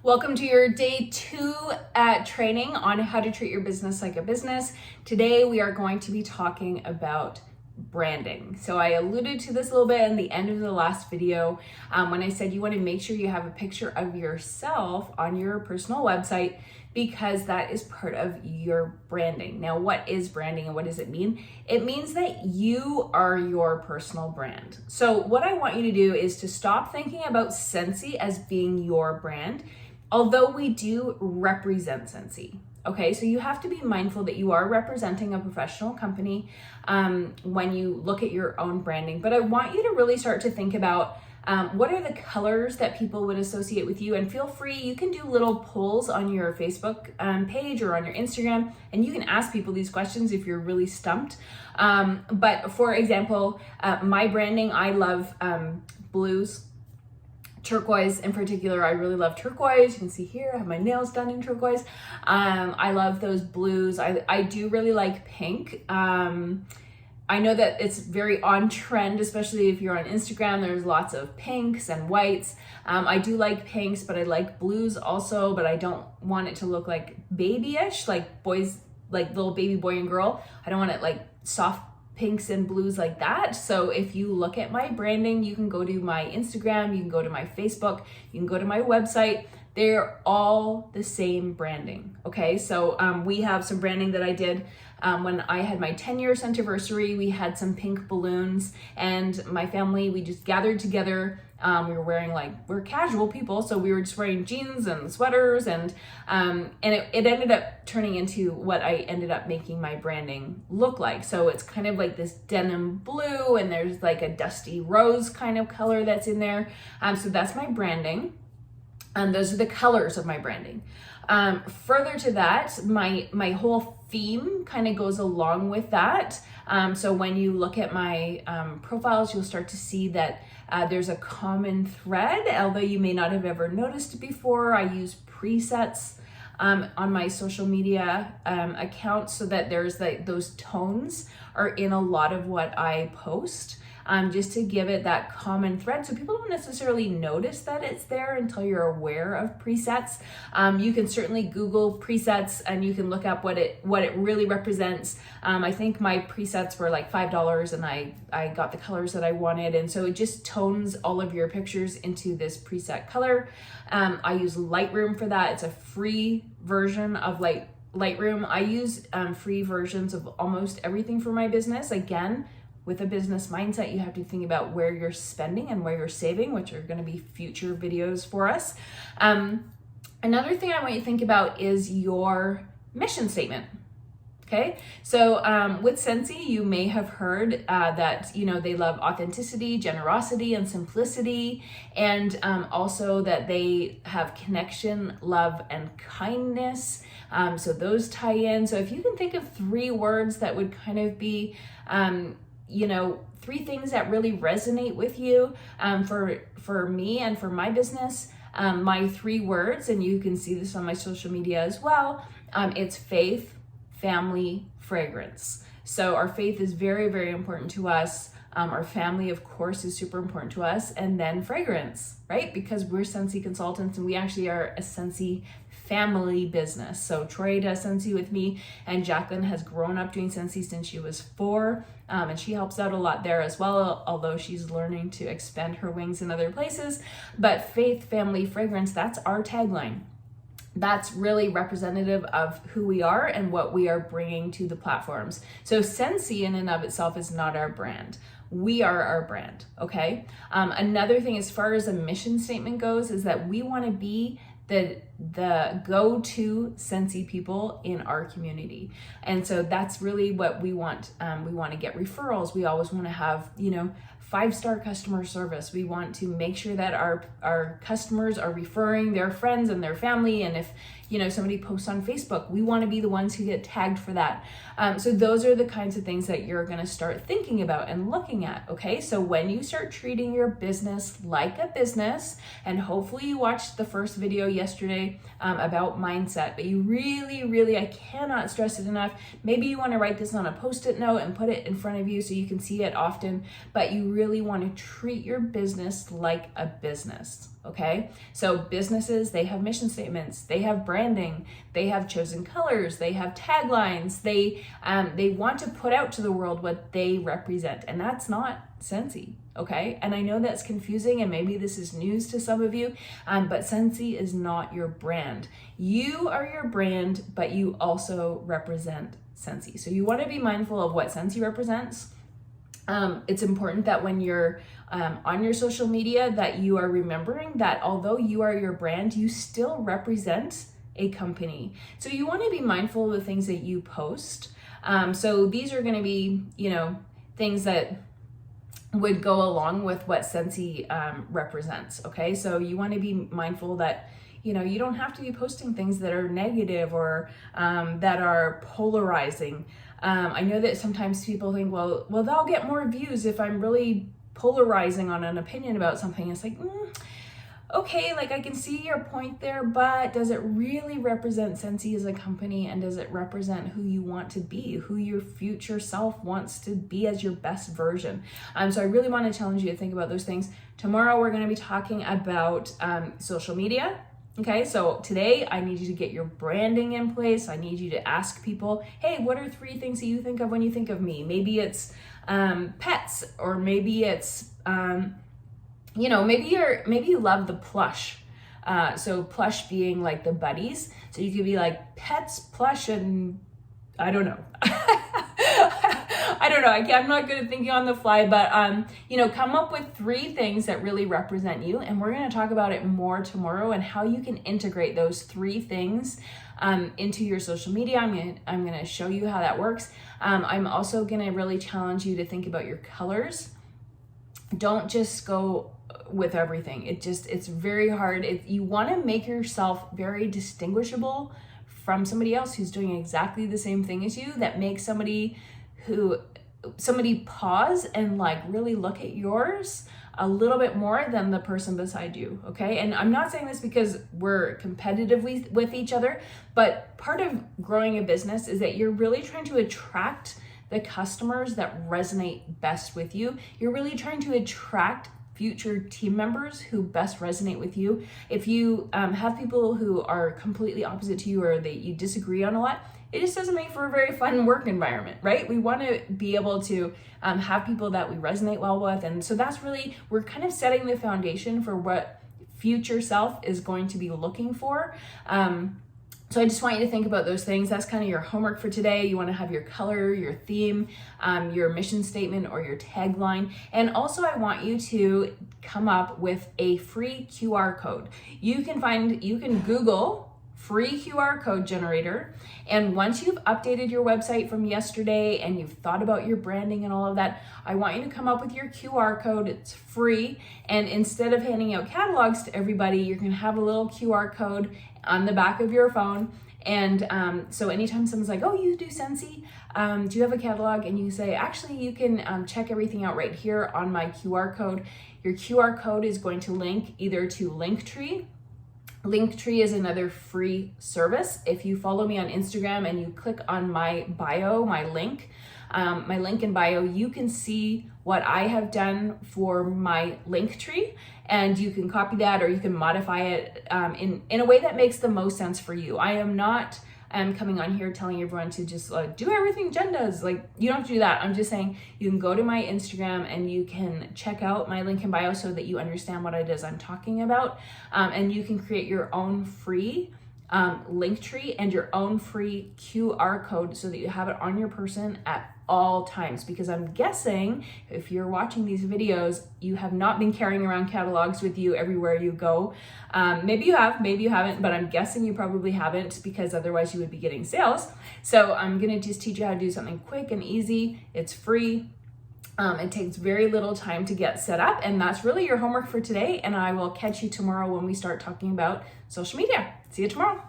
Welcome to your day 2 training on how to treat your business like a business. Today we are going to be talking about branding. So I alluded to this a little bit in the end of the last video when I said you want to make sure you have a picture of yourself on your personal website because that is part of your branding. Now, what is branding and what does it mean? It means that you are your personal brand. So what I want you to do is to stop thinking about Scentsy as being your brand, although we do represent Scentsy. Okay, so you have to be mindful that you are representing a professional company when you look at your own branding. But I want you to really start to think about what are the colors that people would associate with you, and feel free, you can do little polls on your Facebook page or on your Instagram, and you can ask people these questions if you're really stumped. But for example, my branding, I love blues. Turquoise in particular, I really love turquoise. You can see here, I have my nails done in turquoise. I love those blues. I do really like pink. I know that it's very on trend, especially if you're on Instagram. There's lots of pinks and whites. I do like pinks, but I like blues also, but I don't want it to look like babyish, like boys, like little baby boy and girl. I don't want it like soft pinks and blues like that. So if you look at my branding, you can go to my Instagram, you can go to my Facebook, you can go to my website. They're all the same branding. Okay, so we have some branding that I did when I had my 10-year anniversary. We had some pink balloons, and my family, we just gathered together. We were wearing we're casual people, so we were just wearing jeans and sweaters, and it ended up turning into what I ended up making my branding look like. So it's kind of like this denim blue, and there's like a dusty rose kind of color that's in there. So that's my branding. And those are the colors of my branding. Further to that, my whole theme kind of goes along with that. So when you look at my profiles, you'll start to see that there's a common thread, although you may not have ever noticed it before. I use presets on my social media accounts so that there's those tones are in a lot of what I post. Just to give it that common thread. So people don't necessarily notice that it's there until you're aware of presets. You can certainly Google presets and you can look up what it really represents. I think my presets were like $5 and I got the colors that I wanted. And so it just tones all of your pictures into this preset color. I use Lightroom for that. It's a free version of Lightroom. I use free versions of almost everything for my business. Again, with a business mindset, you have to think about where you're spending and where you're saving, which are going to be future videos for us. Another thing I want you to think about is your mission statement. Okay, so with Scentsy, you may have heard that they love authenticity, generosity, and simplicity, and also that they have connection, love, and kindness. So those tie in. So if you can think of 3 words that would kind of be 3 things that really resonate with you for me and for my business. My 3 words, and you can see this on my social media as well, it's faith, family, fragrance. So our faith is very, very important to us. Our family, of course, is super important to us. And then fragrance, right? Because we're Scentsy consultants and we actually are a Scentsy family business. So Troy does Scentsy with me, and Jacqueline has grown up doing Scentsy since she was 4. And she helps out a lot there as well, although she's learning to expand her wings in other places. But faith, family, fragrance, that's our tagline. That's really representative of who we are and what we are bringing to the platforms. So Scentsy in and of itself is not our brand. We are our brand, okay? Another thing as far as a mission statement goes is that we want to be the go-to Scentsy people in our community. And so that's really what we want. We want to get referrals. We always want to have, 5-star customer service. We want to make sure that our customers are referring their friends and their family. And if, somebody posts on Facebook, we want to be the ones who get tagged for that. So those are the kinds of things that you're going to start thinking about and looking at. Okay. So when you start treating your business like a business, and hopefully you watched the first video yesterday about mindset, but you really, I cannot stress it enough. Maybe you want to write this on a Post-it note and put it in front of you so you can see it often, but you really want to treat your business like a business, okay? So businesses, they have mission statements, they have branding, they have chosen colors, they have taglines, they want to put out to the world what they represent, and that's not Scentsy, okay? And I know that's confusing, and maybe this is news to some of you, but Scentsy is not your brand. You are your brand, but you also represent Scentsy. So you want to be mindful of what Scentsy represents. It's important that when you're on your social media that you are remembering that although you are your brand, you still represent a company. So you want to be mindful of the things that you post. So these are going to be, things that would go along with what Scentsy represents, okay? So you want to be mindful that you don't have to be posting things that are negative or that are polarizing. I know that sometimes people think, well, they'll get more views if I'm really polarizing on an opinion about something. It's like, okay, like I can see your point there, but does it really represent Scentsy as a company, and does it represent who you want to be, who your future self wants to be as your best version? So I really want to challenge you to think about those things. Tomorrow we're going to be talking about social media. Okay, so today I need you to get your branding in place. I need you to ask people, hey, what are 3 things that you think of when you think of me? Maybe it's pets, or maybe it's, maybe you love the plush. So plush being like the buddies. So you could be like pets, plush, and I don't know. I don't know. I'm not good at thinking on the fly, but come up with 3 things that really represent you, and we're going to talk about it more tomorrow and how you can integrate those 3 things into your social media. I'm going to show you how that works. I'm also going to really challenge you to think about your colors. Don't just go with everything. It's very hard. You want to make yourself very distinguishable from somebody else who's doing exactly the same thing as you, that makes somebody pause and like really look at yours a little bit more than the person beside you, okay? And I'm not saying this because we're competitive with each other, but part of growing a business is that you're really trying to attract the customers that resonate best with you. You're really trying to attract future team members who best resonate with you. If you have people who are completely opposite to you, or that you disagree on a lot, it just doesn't make for a very fun work environment, right? We want to be able to have people that we resonate well with. And so that's really, we're kind of setting the foundation for what future self is going to be looking for. So I just want you to think about those things. That's kind of your homework for today. You want to have your color, your theme, your mission statement, or your tagline. And also I want you to come up with a free QR code. You can Google free QR code generator. And once you've updated your website from yesterday and you've thought about your branding and all of that, I want you to come up with your QR code. It's free. And instead of handing out catalogs to everybody, you're going to have a little QR code on the back of your phone. And so anytime someone's like, oh, you do Scentsy, do you have a catalog? And you say, actually, you can check everything out right here on my QR code. Your QR code is going to link either to Linktree. Linktree is another free service. If you follow me on Instagram and you click on my bio, my link in bio, you can see what I have done for my Linktree, and you can copy that or you can modify it in a way that makes the most sense for you. I am not coming on here telling everyone to just do everything Jen does. Like, you don't have to do that. I'm just saying you can go to my Instagram and you can check out my link in bio so that you understand what it is I'm talking about. And you can create your own free Linktree and your own free QR code so that you have it on your person at all times, because I'm guessing if you're watching these videos, you have not been carrying around catalogs with you everywhere you go. Maybe you have, maybe you haven't, but I'm guessing you probably haven't, because otherwise you would be getting sales. So I'm gonna just teach you how to do something quick and easy. It's free. It takes very little time to get set up, and that's really your homework for today. And I will catch you tomorrow when we start talking about social media. See you tomorrow.